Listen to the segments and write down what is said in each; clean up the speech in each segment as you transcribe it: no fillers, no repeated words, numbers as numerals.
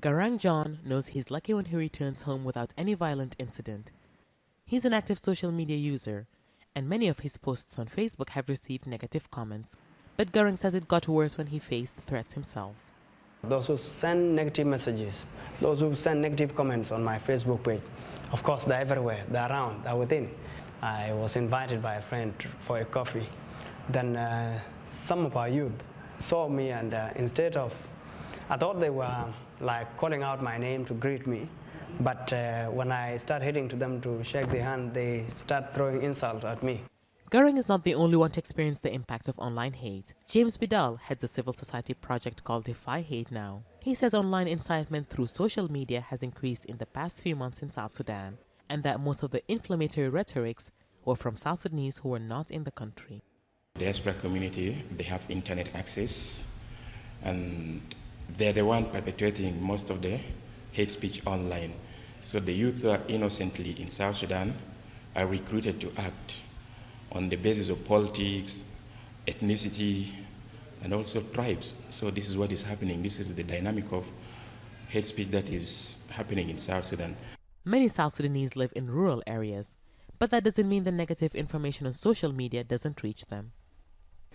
Garang John knows he's lucky when he returns home without any violent incident. He's an active social media user, and many of his posts on Facebook have received negative comments. But Garang says it got worse when he faced threats himself. Those who send negative messages, those who send negative comments on my Facebook page, of course, they're everywhere, they're around, they're within. I was invited by a friend for a coffee. Then some of our youth saw me, and instead of, I thought they were like calling out my name to greet me, but when I start heading to them to shake their hand, they start throwing insults at me. Garang is not the only one to experience the impact of online hate. James Bidal heads a civil society project called Defy Hate Now. He says online incitement through social media has increased in the past few months in South Sudan, and that most of the inflammatory rhetorics were from South Sudanese who were not in the country. The diaspora community, they have internet access, and they're the one perpetuating most of the hate speech online. So the youth who are innocently in South Sudan are recruited to act on the basis of politics, ethnicity, and also tribes. So this is what is happening. This is the dynamic of hate speech that is happening in South Sudan. Many South Sudanese live in rural areas, but that doesn't mean the negative information on social media doesn't reach them.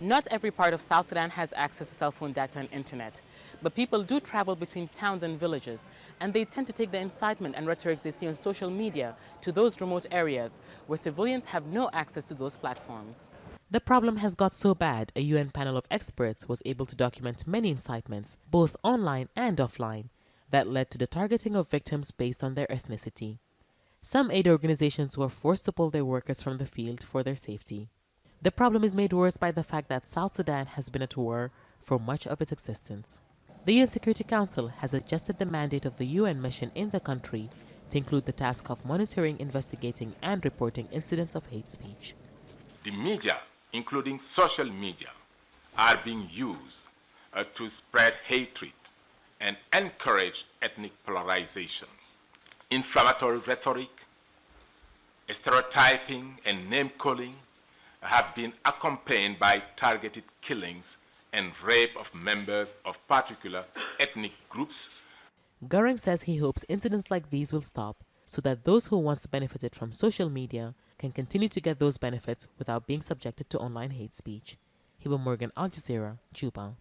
Not every part of South Sudan has access to cell phone data and internet, but people do travel between towns and villages, and they tend to take the incitement and rhetorics they see on social media to those remote areas where civilians have no access to those platforms. The problem has got so bad, a UN panel of experts was able to document many incitements, both online and offline, that led to the targeting of victims based on their ethnicity. Some aid organizations were forced to pull their workers from the field for their safety. The problem is made worse by the fact that South Sudan has been at war for much of its existence. The UN Security Council has adjusted the mandate of the UN mission in the country to include the task of monitoring, investigating, and reporting incidents of hate speech. The media, including social media, are being used to spread hatred and encourage ethnic polarization. Inflammatory rhetoric, stereotyping, and name-calling have been accompanied by targeted killings and rape of members of particular ethnic groups. Garang says he hopes incidents like these will stop so that those who once benefited from social media can continue to get those benefits without being subjected to online hate speech. Hiba, Jazeera, Juba.